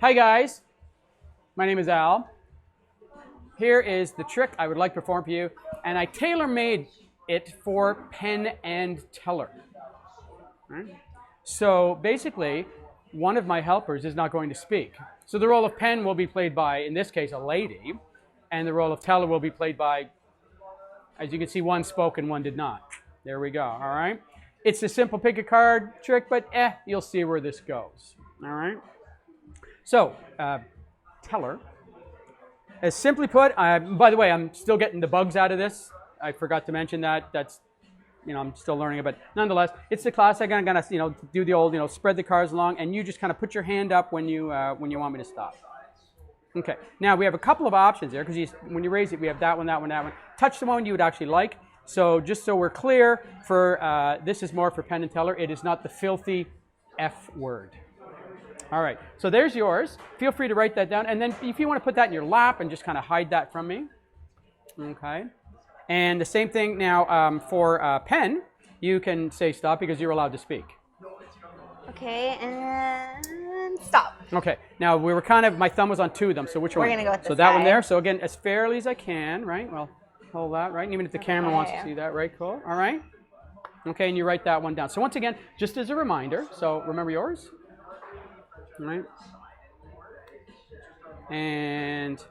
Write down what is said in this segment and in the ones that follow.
Hi guys, my name is Al. Here is the trick I would like to perform for you, and I tailor-made it for Penn and Teller. Right? So basically, one of my helpers is not going to speak. So the role of Penn will be played by, in this case, a lady, and the role of Teller will be played by, as you can see, one spoke and one did not. There we go, all right? It's a simple pick a card trick, but you'll see where this goes, all right? So, Teller, as simply put, by the way, I'm still getting the bugs out of this. I forgot to mention that. That's, I'm still learning it, but nonetheless, it's the classic. I'm gonna, do the old, spread the cards along, and you just kind of put your hand up when you want me to stop. Okay. Now we have a couple of options there because when you raise it, we have that one, that one, that one. Touch the one you would actually like. So just so we're clear, for this is more for Penn and Teller. It is not the filthy F word. All right, so there's yours. Feel free to write that down. And then if you want to put that in your lap and just kind of hide that from me. Okay. And the same thing now for Penn, you can say stop because you're allowed to speak. Okay, and stop. Okay, now we were my thumb was on two of them, so which one? We're going to go with this So that one guy. there. So again, as fairly as I can, right? Well, hold that, right? And even if the camera wants to see that, right? Cool. All right. Okay, and you write that one down. So once again, just as a reminder, so remember yours. All right. And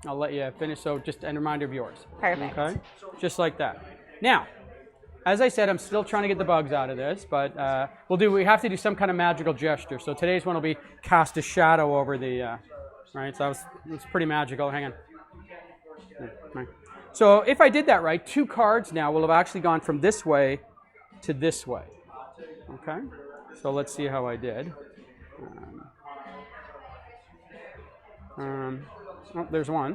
I'll let you finish. So just a reminder of yours. Perfect. Okay. Just like that. Now, as I said, I'm still trying to get the bugs out of this, but we have to do some kind of magical gesture. So today's one will be cast a shadow over the, right? So it's pretty magical. Hang on. Right. So if I did that right, two cards now will have actually gone from this way to this way. Okay. So let's see how I did. Oh, there's one.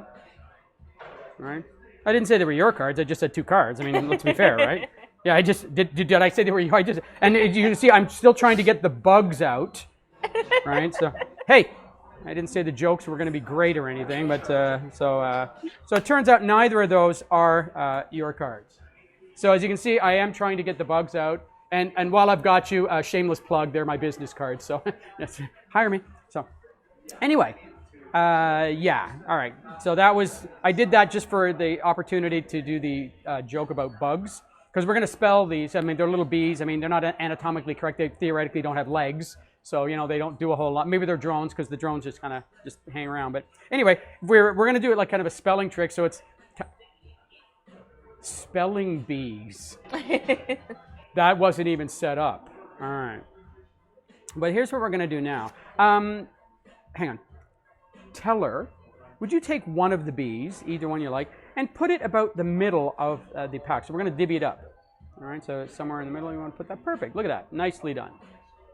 All right. I didn't say they were your cards. I just said two cards. I mean, let's be fair, right? Yeah, I just did I say they were you? And you can see I'm still trying to get the bugs out, right? So hey, I didn't say the jokes were going to be great or anything, but so it turns out neither of those are your cards. So as you can see, I am trying to get the bugs out. And while I've got you, shameless plug, they're my business cards. So yes, hire me. So anyway, yeah, all right. So I did that just for the opportunity to do the joke about bugs. Because we're going to spell these. I mean, they're little bees. I mean, they're not anatomically correct. They theoretically don't have legs. So, they don't do a whole lot. Maybe they're drones because the drones just kind of just hang around. But anyway, we're going to do it like kind of a spelling trick. So it's spelling bees. That wasn't even set up. All right. But here's what we're going to do now. Hang on. Teller, would you take one of the bees, either one you like, and put it about the middle of the pack? So we're going to divvy it up. All right. So somewhere in the middle, you want to put that. Perfect. Look at that. Nicely done.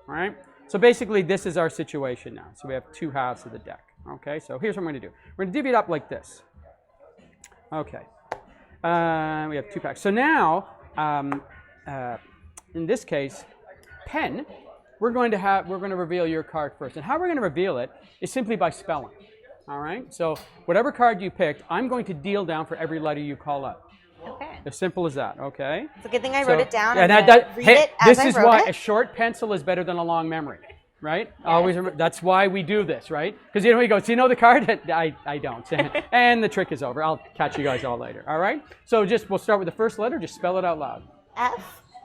All right. So basically, this is our situation now. So we have two halves of the deck. Okay. So here's what I'm going to do. We're going to divvy it up like this. Okay. We have two packs. So now, in this case, Penn, we're going to reveal your card first. And how we're going to reveal it is simply by spelling. All right? So whatever card you picked, I'm going to deal down for every letter you call out. Okay. As simple as that, okay? It's a good thing I wrote it down. And read it as this I is wrote why it. a short pencil is better than a long memory, right? Yes. Always remember, that's why we do this, right? Because he goes, do you know the card? I don't. And the trick is over. I'll catch you guys all later, all right? So we'll start with the first letter. Just spell it out loud.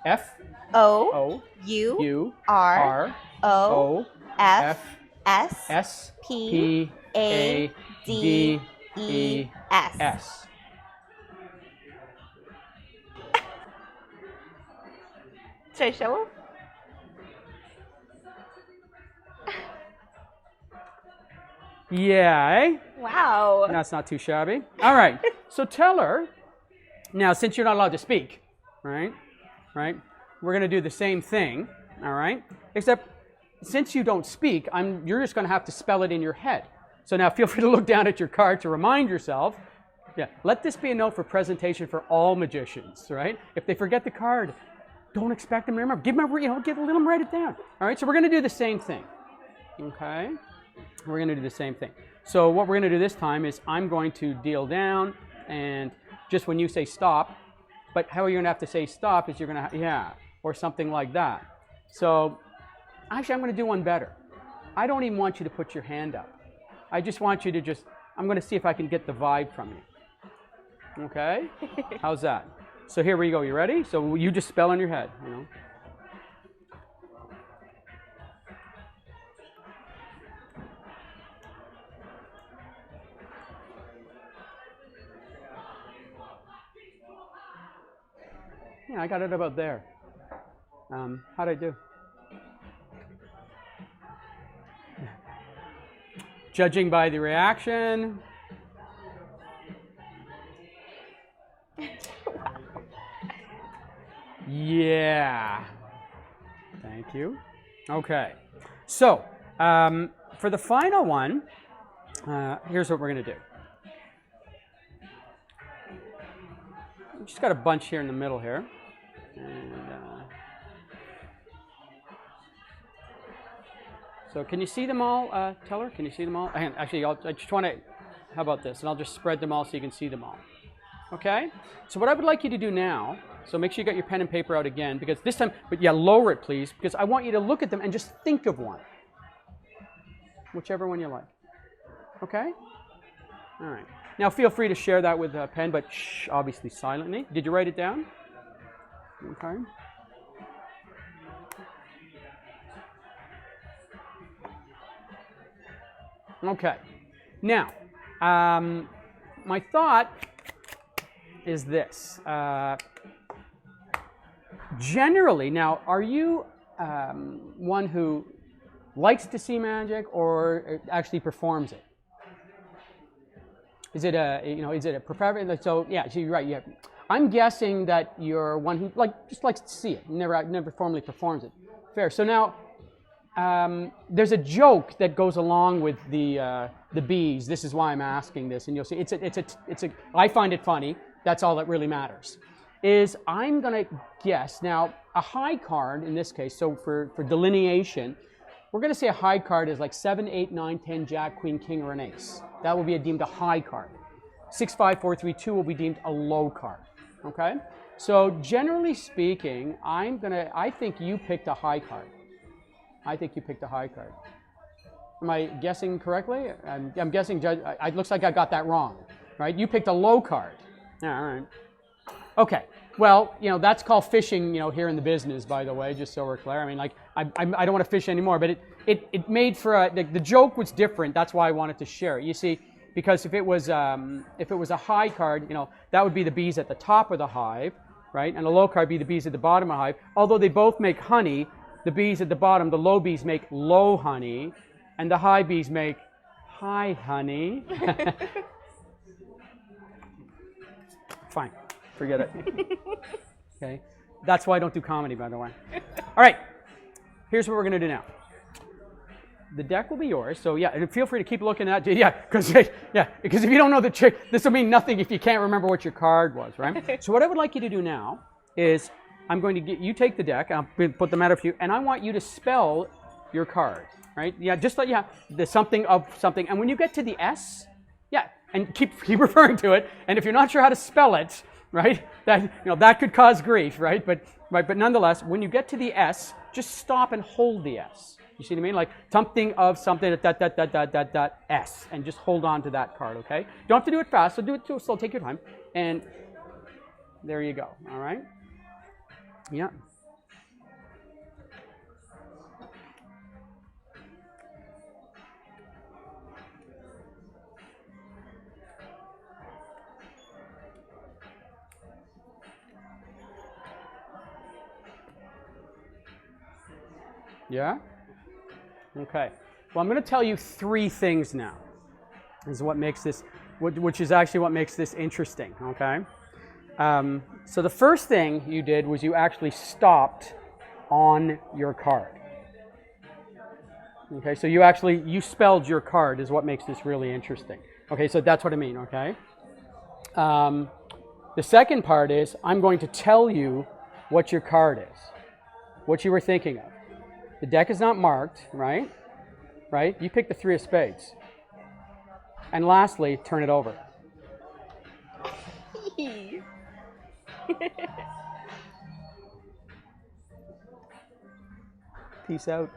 F O U R R O F S P A D E S. Should I show him? Yeah, eh? Wow. That's not too shabby. All right. So Teller, now since you're not allowed to speak, right? We're going to do the same thing, all right? Except since you don't speak, you're just going to have to spell it in your head. So now feel free to look down at your card to remind yourself. Yeah, let this be a note for presentation for all magicians, right? If they forget the card, don't expect them to remember. Let them write it down. All right, so we're going to do the same thing. Okay, we're going to do the same thing. So what we're going to do this time is I'm going to deal down, and just when you say stop, but how you're going to have to say stop is you're going to, or something like that. So actually, I'm going to do one better. I don't even want you to put your hand up. I just want you to just, I'm going to see if I can get the vibe from you. Okay? How's that? So here we go. You ready? So you just spell in your head, you know. Yeah, I got it about there. How'd I do? Judging by the reaction. Yeah. Thank you. Okay. So, for the final one, here's what we're going to do. We've just got a bunch here in the middle here. And, so can you see them all, Teller? Can you see them all? Actually, I just want to, how about this? And I'll just spread them all so you can see them all. Okay? So what I would like you to do now, so make sure you got your pen and paper out again, because this time, but yeah, lower it please, because I want you to look at them and just think of one. Whichever one you like. Okay? All right. Now feel free to share that with a pen, but shh, obviously silently. Did you write it down? Okay. Okay. Now, my thought is this. Generally, now, are you one who likes to see magic or actually performs it? Is it a preferred? So yeah, so you're right. Yeah, I'm guessing that you're one who just likes to see it, never formally performs it. Fair. So now, there's a joke that goes along with the bees. This is why I'm asking this, and you'll see I find it funny. That's all that really matters. Is I'm gonna guess now a high card in this case. So for delineation, we're gonna say a high card is like 7, 8, 9, 10, Jack, Queen, King, or an Ace. That will be deemed a high card. 6, 5, 4, 3, 2 will be deemed a low card. Okay. So generally speaking, I think you picked a high card. I think you picked a high card. Am I guessing correctly? I'm guessing, Judge, it looks like I got that wrong, right? You picked a low card. Yeah, all right. Okay. Well, that's called fishing, here in the business, by the way, just so we're clear. I mean, I don't want to fish anymore, but it made for the joke was different. That's why I wanted to share it. You see, because if it was a high card, that would be the bees at the top of the hive, right? And a low card would be the bees at the bottom of the hive. Although they both make honey, the bees at the bottom, the low bees make low honey, and the high bees make high honey. Fine, forget it. Okay, that's why I don't do comedy, by the way. All right, here's what we're gonna do now. The deck will be yours, so yeah, and feel free to keep looking at it. Yeah, because if you don't know the trick, this will mean nothing if you can't remember what your card was, right? So what I would like you to do now is I'm going to get you take the deck, I'll put them out of you, and I want you to spell your card, right? Yeah, just like the something of something, and when you get to the S, yeah, and keep referring to it, and if you're not sure how to spell it, right, that could cause grief, right? But nonetheless, when you get to the S, just stop and hold the S. You see what I mean? Like something of something dot S, and just hold on to that card, okay? You don't have to do it fast, so do it slow, take your time, and there you go, all right? Yeah. Yeah? Okay. Well, I'm going to tell you 3 things now. This is what makes this, which is actually what makes this interesting, okay? So the first thing you did was you actually stopped on your card. Okay, so you spelled your card is what makes this really interesting. Okay, so that's what I mean, okay? The second part is I'm going to tell you what your card is, what you were thinking of. The deck is not marked, right? Right? You picked the 3 of spades. And lastly, turn it over. Peace out.